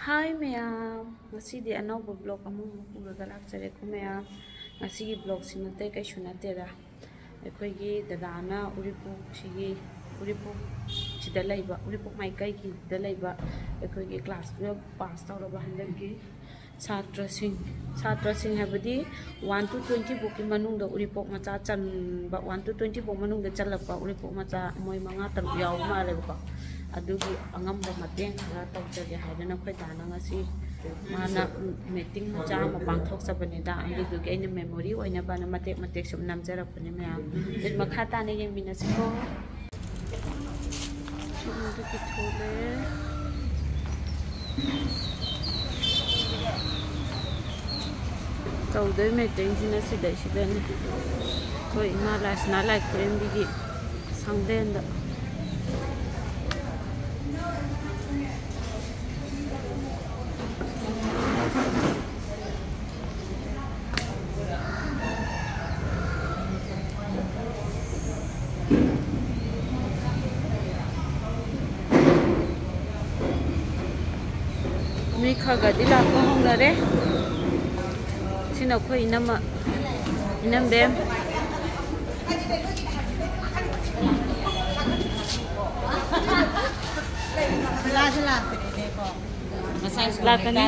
Hi ma'am, ngasi di ano vlog among puraga lakjare ko ma'am. Ngasi gi vlog sinate kay sunate da. Ekoi gi dadana uripuk sida laiba uripuk mai kai gi da laiba ekoi gi class 12 pass tawraba handagi Chatra Singh habadi 1 to 20 book ki manung da uripok macha chan ba 1 to 20 book manung da chalapa uripok macha moi manga tar yaw ma le ba adugi angam ba mateng khara tawjage haidana khoi dana ngasi mana meeting macha ma pangthok sabani da angi du ge memory oina bana matek sum namjarak pani mya din makha ta ne yeng mina siko chundu ki chole Tawday meeting sida ni koi ima lasna like friend bigi sangden da mi khaga dila ko hongnare sino khoi inam bem sila pwede ko masay la kani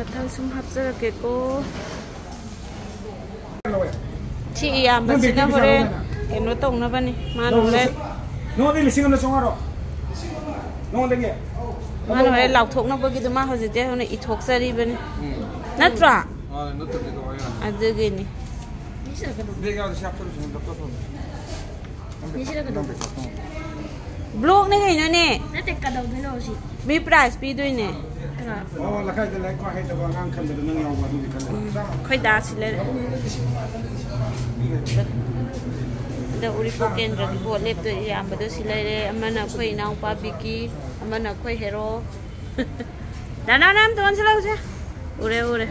Thang sum hapsara ke ko chi ya ba sina hore keno tong na bani ma no le no de lising na songaro no de ge ma no le lauk thok na ba gi ma ho jite hone I thok sari bani natra natra de do ya adege ni de ga shap to sum to to ni sila ka daw blog ne ngai na ne na te ka daw de lo si mi price pi doi ne oh la kai de la ko hai da ba ngang khan de nang yaw ba du kan khoi da si le da uri po kendra di bo lep to ya ba do si le amana khoi naw pa biki amana khoi hero dana nam ton sala usa ure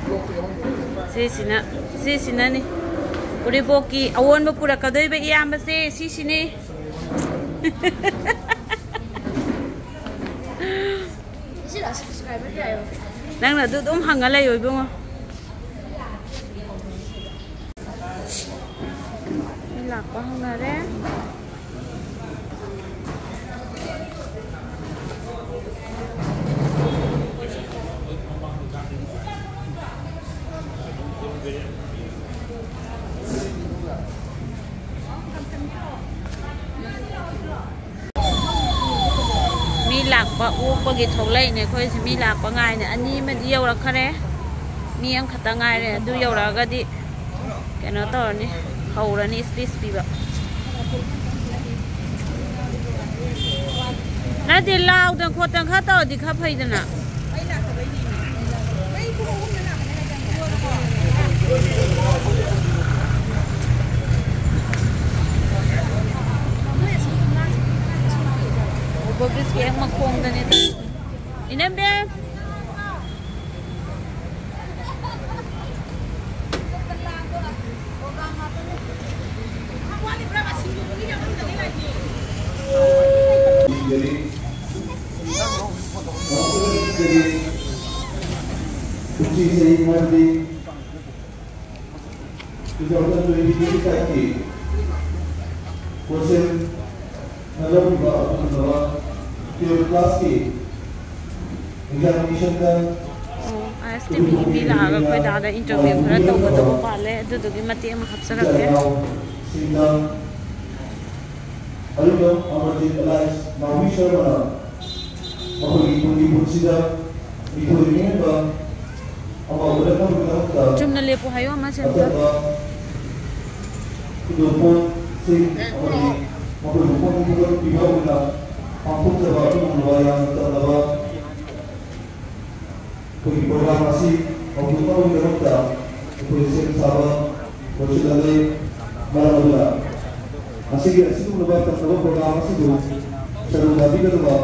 si sina ni uri po ki awon ba pura ka doi ba ya ba se si ni sila subscriber kayo nang na du dum hanga lai oi bungo ilak pa hanga re lạc ba u ba gi thok lai ne khoi si mi lạc ba ngai ne ani ma di yaw ra khare mi am khata ngai re du yaw ra ga di keno to ni hau ra ni space pi ba na di lao dan kho tan kha to di kha phai da na Bobis ki ang magkong ganito. Inambe. class की examination का STP लागा कोई दादा interview खरा तो पाले दुदुगी मते हम हफ्सरके ꯑꯗꯨꯒ ꯑꯃꯔꯖꯤꯠ ꯑꯦꯂꯥꯏꯟꯁ ꯅꯥꯎꯕꯤ ꯁꯔꯃꯅ ꯃꯈꯣꯏꯒꯤ ꯇꯨꯡꯒꯤ ꯄꯨꯟꯁꯤꯗ ꯃꯤꯊꯣꯏ ꯑꯃ ꯎꯠꯂꯛꯅꯕꯒꯤꯗꯃꯛꯇ ꯆꯨꯝꯅ ꯂꯦꯞꯄꯨ ꯍꯥꯏꯌꯣ ꯑꯃ ꯁꯦꯝꯇ ꯑꯆꯝꯕ ꯈꯨꯗꯣꯜꯄꯣꯠꯁꯤꯡ ꯑꯃꯗꯤ ꯃꯈꯣꯏꯕꯨ ꯄꯣꯠꯊꯣꯛ ꯄꯤꯕ ꯑꯣꯏꯅ ꯄꯥꯡꯊꯣꯛꯆꯕ ꯑꯗꯨꯒꯨꯝꯂꯕ ꯌꯥꯝꯅ ꯆꯠꯅꯕ ꯑꯩꯈꯣꯏꯒꯤ ꯄ꯭ꯔꯣꯒ꯭ꯔꯥꯝ ꯑꯁꯤ ꯍꯧꯗꯣꯛꯅꯕꯒꯤꯗꯃꯛꯇ ꯑꯩꯈꯣꯏ ꯁꯦꯝ ꯁꯥꯕ ꯂꯣꯏꯁꯤꯜꯂꯛꯂꯦ ꯃꯔꯝ ꯑꯗꯨꯅ ꯉꯁꯤꯒꯤ ꯑꯁꯤꯒꯨꯝꯂꯕ ꯆꯠꯅꯕ ꯄ꯭ꯔꯣꯒ꯭ꯔꯥꯝ ꯑꯁꯤꯕꯨ ꯁꯔꯨꯛ ꯌꯥꯕꯤꯒꯗꯕ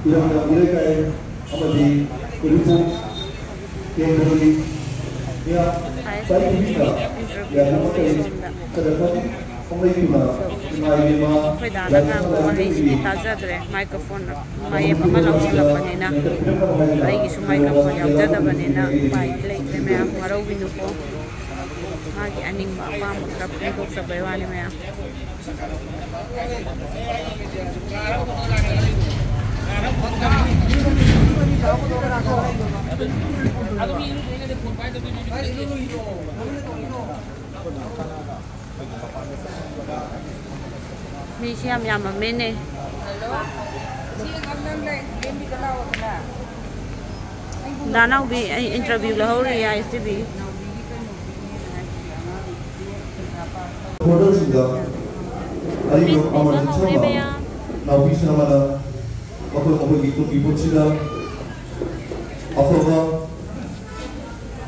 ꯏꯔꯝꯗꯝ ꯏꯔꯩꯀꯥꯏ ꯑꯃꯗꯤ ꯎꯔꯤꯄꯣꯛ ꯀꯦꯟꯗ꯭ꯔꯒꯤ ꯑꯩꯈꯣꯏ ꯗꯥꯅ ꯉꯥꯡꯕ ꯋꯥꯍꯩꯁꯤꯗꯤ ꯇꯥꯖꯗ꯭ꯔꯦ ꯃꯥꯏꯀ꯭ꯔꯣꯐꯣꯟ ꯃꯌꯦꯞ ꯑꯃ ꯂꯧꯁꯤꯜꯂꯛꯄꯅꯤꯅ ꯑꯩꯒꯤꯁꯨ ꯃꯥꯏꯀ꯭ꯔꯣꯐꯣꯟ ꯌꯥꯎꯖꯗꯕꯅꯤꯅ ꯎꯄꯥꯏꯗꯤ ꯂꯩꯇ꯭ꯔꯦ ꯃꯌꯥꯝ ꯋꯥꯔꯧꯕꯤꯅꯨꯀꯣ ꯃꯥꯒꯤ ꯑꯅꯤꯡꯕ ꯑꯄꯥꯝꯕ ꯈꯔ ꯐꯣꯡꯗꯣꯛꯆꯕꯩ ꯋꯥꯅꯤ ꯃꯌꯥꯝ ꯃꯤꯁꯤ ꯌꯥꯝ ꯌꯥꯝꯃꯝꯃꯦꯅꯦ ꯗꯥꯅꯥꯎꯕꯤ ꯑꯩ ꯏꯟꯇꯔꯚꯤꯌꯨ ꯂꯧꯍꯧꯔꯤ ꯑꯥꯏ ꯇꯤ ꯚꯤ ꯃꯣꯗꯦꯜꯁꯤꯡꯗ ꯑꯔꯤꯕ ꯑꯃꯔꯖꯤꯠ ꯁꯔꯃ ꯅꯥꯎꯕꯤ ꯁꯔꯃꯅ ꯃꯈꯣꯏꯒꯤ ꯇꯨꯡꯒꯤ ꯄꯨꯟꯁꯤꯗ ꯑꯐꯕ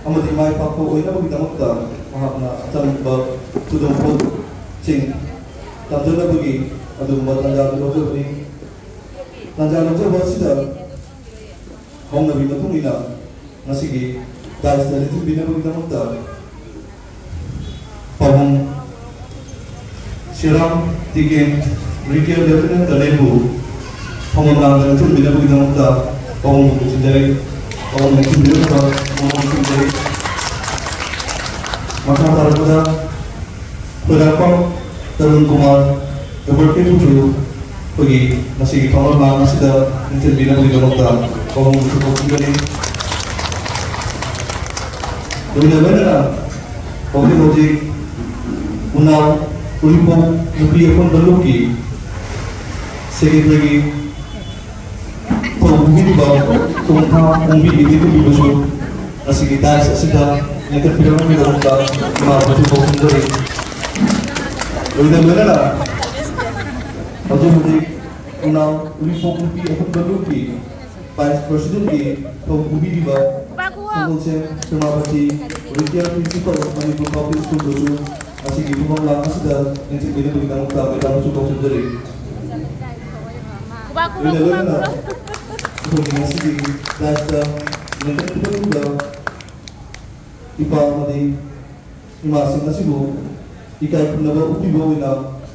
ꯑꯃꯗꯤ ꯃꯥꯏ ꯄꯥꯛꯄ ꯑꯣꯏꯅꯕꯒꯤꯗꯃꯛꯇ ꯃꯍꯥꯛꯅ ꯑꯆꯝꯕ ꯈꯨꯗꯣꯜꯄꯣꯠꯁꯤꯡ ꯇꯝꯖꯅꯕꯒꯤ ꯑꯗꯨꯒꯨꯝꯕ ꯇꯥꯟꯖꯥ ꯂꯧꯖꯕꯅꯤ ꯇꯥꯟꯖꯥ ꯂꯧꯖꯕ ꯑꯁꯤꯗ ꯍꯧꯅꯕꯤ ꯃꯇꯨꯡ ꯏꯟꯅ ꯉꯁꯤꯒꯤ ꯗꯥꯏꯁꯇ ꯂꯦꯡꯊꯣꯛꯄꯤꯅꯕꯒꯤꯗꯃꯛꯇ ꯄꯥꯕꯨꯡ ꯁꯤꯔꯥꯝ ꯇꯤꯀꯦꯟ ꯔꯤꯀꯦꯜ ꯂꯦꯐꯇꯦꯅꯦꯟꯠ ꯀꯔꯅꯦꯜꯕꯨ ꯐꯝꯐꯝ ꯂꯥꯡꯗ ꯂꯦꯡꯊꯣꯛꯄꯤꯅꯕꯒꯤꯗꯃꯛꯇ ꯄꯥꯕꯨꯡꯕꯨ ꯄꯨꯁꯤꯟꯖꯔꯤ ꯄꯥꯕꯨꯡ ꯂꯦꯡꯊꯣꯛꯄꯤꯅꯕ ꯃꯃꯥꯡꯁꯤꯡꯖꯔꯤ ꯃꯈꯥ ꯇꯥꯔꯛꯄꯗ ꯈꯣꯏꯔꯥꯛꯄꯝ ꯇꯔꯨꯟ ꯀꯨꯃꯥꯔ ꯒꯕꯔꯀꯦꯕꯨꯁꯨ ꯑꯩꯈꯣꯏꯒꯤ ꯉꯁꯤꯒꯤ ꯐꯝꯐꯝ ꯂꯥꯡ ꯑꯁꯤꯗ ꯂꯦꯡꯊꯣꯛꯄꯤꯅꯕꯒꯤꯗꯃꯛꯇ ꯄꯥꯕꯨꯡꯕꯨ ꯄꯨꯊꯣꯛꯄꯤꯒꯅꯤ ꯂꯣꯏꯅ ꯂꯣꯏꯅꯅ ꯍꯧꯖꯤꯛ ꯎꯅꯥꯎ ꯎꯔꯤꯄꯣꯛ ꯅꯨꯄꯤ ꯑꯄꯨꯟꯕ ꯂꯨꯞꯀꯤ ꯁꯦꯀ꯭ꯔꯦꯇꯔꯤ ꯊꯧꯕꯤꯔꯤꯕ ꯆꯣꯡꯊꯥ ꯄꯣꯡꯕꯤꯒꯤ ꯂꯦꯡꯊꯣꯛꯄꯤꯕꯁꯨ ꯉꯁꯤꯒꯤ ꯗꯥꯏꯁ ꯑꯁꯤꯗ ꯂꯦꯡꯊꯣꯛꯄꯤꯅꯕꯒꯤꯗꯃꯛꯇ ꯏꯃꯥꯕꯨꯁꯨ ꯀꯧꯁꯤꯟꯖꯔꯤ ꯂꯣꯏꯅ ꯂꯣꯏꯅꯅ ꯍꯧꯖꯤꯛ ꯎꯅꯥꯎ ꯎꯔꯤꯄꯣꯛ ꯅꯨꯄꯤ ꯑꯄꯨꯟꯕ ꯂꯨꯞꯀꯤ ꯚꯥꯏꯁ ꯄ꯭ꯔꯁꯤꯗꯦꯟꯠꯀꯤ ꯊꯧꯄꯨꯕꯤꯔꯤꯕ ꯁꯒꯣꯜꯁꯦꯝ ꯁꯦꯅꯥꯄꯇꯤ ꯔꯤꯇꯦꯜ ꯄ꯭ꯔꯤꯟꯁꯤꯄꯜ ꯃꯅꯤꯄꯨꯔ ꯄꯕ꯭ꯂꯤꯛ ꯁ꯭ꯀꯨꯜꯗꯁꯨ ꯑꯁꯤꯒꯤ ꯐꯝꯐꯝ ꯂꯥꯡ ꯑꯁꯤꯗ ꯂꯦꯡꯊꯣꯛꯄꯤꯅꯕꯒꯤꯗꯃꯛꯇ ꯃꯦꯗꯥꯝꯁꯨ ꯀꯧꯁꯤꯟꯖꯔꯤ ꯂꯣꯏꯅ ꯂꯣꯏꯅꯅ ꯑꯩꯈꯣꯏꯒꯤ ꯉꯁꯤꯒꯤ ꯗꯥꯏꯁꯇ ꯂꯦꯡꯊꯣꯛꯄꯤꯅꯕꯗ ꯏꯄꯥ ꯑꯃꯗꯤ ꯏꯃꯥꯁꯤꯡ ꯑꯁꯤꯕꯨ ꯏꯀꯥꯏ ꯈꯨꯝꯅꯕ ꯎꯠꯄꯤꯕ ꯑꯣꯏꯅ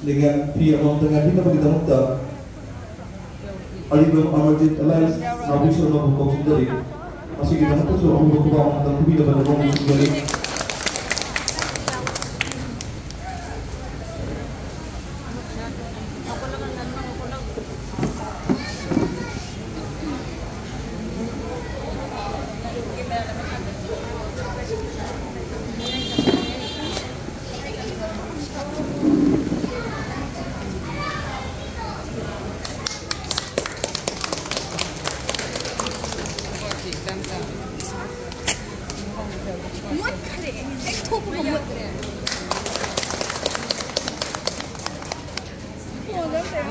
ꯂꯦꯡꯌꯥꯟ ꯐꯤ ꯑꯃꯃꯝꯇ ꯉꯥꯛꯄꯤꯅꯕꯒꯤꯗꯃꯛꯇ ꯑꯔꯤꯕ ꯑꯃꯔꯖꯤꯠ ꯑꯦꯂꯥꯏꯟꯁ ꯅꯥꯎꯕꯤ ꯁꯔꯃꯕꯨ ꯀꯧꯁꯤꯟꯖꯔꯤ ꯑꯁꯤꯒꯤꯗꯃꯛꯇꯁꯨ ꯑꯍꯨꯝꯕ ꯈꯨꯕꯥꯛ ꯑꯃꯇꯪ ꯄꯤꯕꯤꯅꯕ ꯅꯤꯡꯁꯤꯡꯖꯔꯤ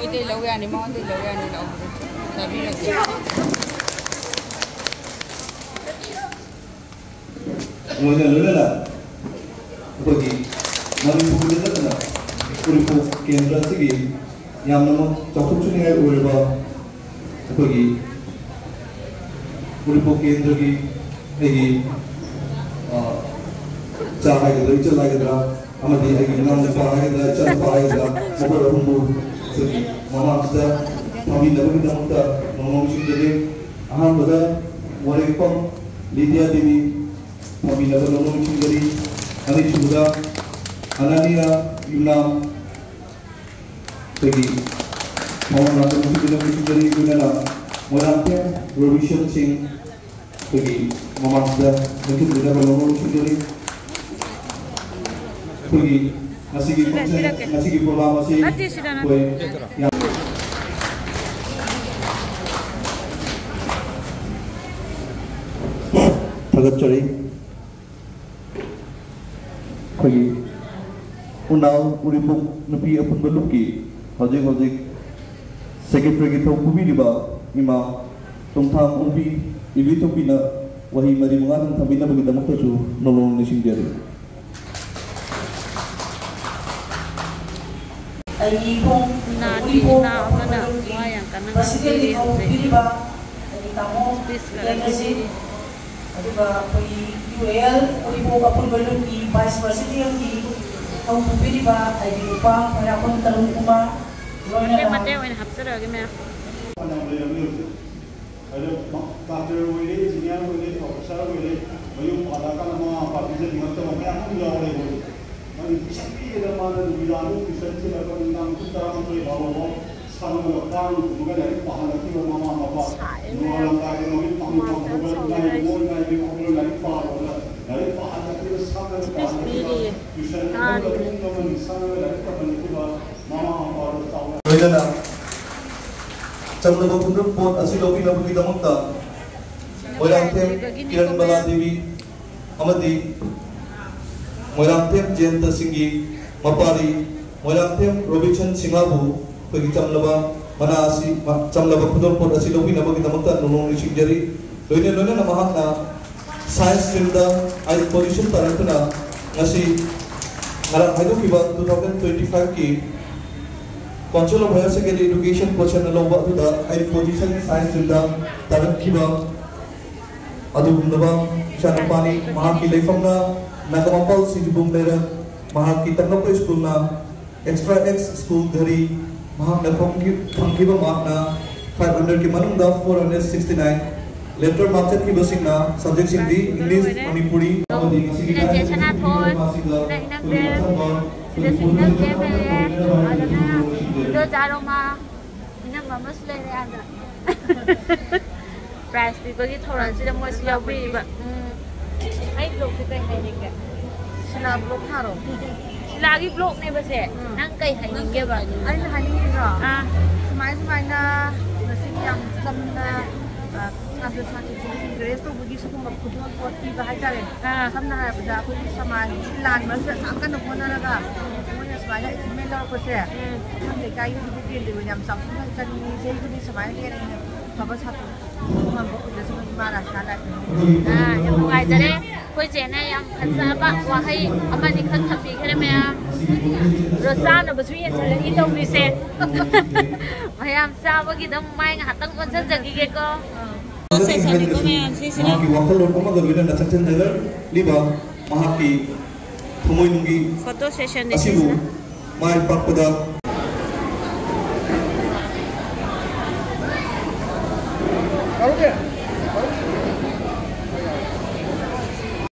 Ini lawan ni mau ni lawan ni lawan. Tapi nanti. Kemudian lula bagi Manipur kita na Uripok Kendra segi yang nama cukup cuni hai Uripa bagi Uripok Kendra ki lagi cahaya kita cahaya kita amadi lagi nama cahaya kita cahaya kita moga rumbu segi mama kita kami dapat kita muda mama mesti jadi aham pada Waripam Lydia Dewi kami dapat nomor dari Ani Suda, Anania Yuna pergi mau nak mesti dari Yuna Morante Robinson Singh pergi mama sudah mungkin tidak nomor dari pergi ngasigi program masih Nanti sudah nanti. kue yang Tagatchari koi unau uripuk nupi apun baluki hojik secretary ki thau kubi diba ima tongtham umpi ibi topina wahi mari mangan thabina bagi damak tu nolong ni singjari ai pong Nadi na mana wayang kanang basically thau kubi diba ai tamo Please legacy. adiba koi UAL uripuk apun baluki vice president ki thau kubi diba ai dipa para kon tarung kuma Mate mate wen hapsara ge me. ada doctor wele engineer wele professor wele bayum alakan nama parti dengan tu apa yang jauh lagi mari bisakti dalam mana dibilang research lakukan tentang utara menteri bawa sekarang melakukan bukan dari pahala kita mama apa orang kaya mungkin pahala bukan dari mall dari orang dari pahala dari pahala kita sekarang pahala mama apa Roydana Chamnaba Kundrum Port Asilogi Nabuki Damakta Moirang Tem Kiran Bala Devi Amadi Moirang Tem Jayanta Singhi Mapari Moirang Tem Robinson Singabu Pagi Chamnaba Mana Asi Chamnaba Kundrum Port Asilogi Nabuki Damakta Nulung Rishik Jari Loina Namahakna Science Stream Da Air Position Tarantuna Ngasi Ngarang Haidu Kiba 2025 Ki Council of Higher Secondary Education question along what to the high position science in the Tarek Kiba Adubundaba Shanapani Mahaki Lefamna Nagamampal Sijubum Lera Mahaki Tanapa School na Extra X School Gari Mahak Nakiba Mahna 500 Kimanunda 469 Letter Market Kibasing na Subject Hindi English Manipuri Sila Jeshana Thor, sila Inagder, sila Signal Jebele, ada na, ito Jaroma, inang mamas lele ada. Price bagi thoran sila mo siya bi ba. Ay blog kita hainin ka. Sila blog haro. Sila lagi blog ni ba siya? Nang kay hainin ka ba? Ay hainin ka. Semai na nasing yang samna Grace to bagi sa kung magkutuan po at iba hay tarin. Sam na harap da ako yung samahan. Silan, saan ka nung muna na ka? Muna samahan, may laro ko siya. Sam na kayo dibigil, di ba niyam sa kung nagtan ni Zay ko din samahan kaya rin babas hato. Kumambok ko dyan sa mga maras halat. Yung mga dyan koi jena yang kansaba wahai amani khan thapi khare me rosan basui chale I to mi se mayam sa bagi dam mai nga hatang kon san jagi ge ko session ko me session Mahaki wakal lor kama gawin na nasaksan dalar liba mahaki tumoy nungi photo session ni asibu mai pakpada Okay.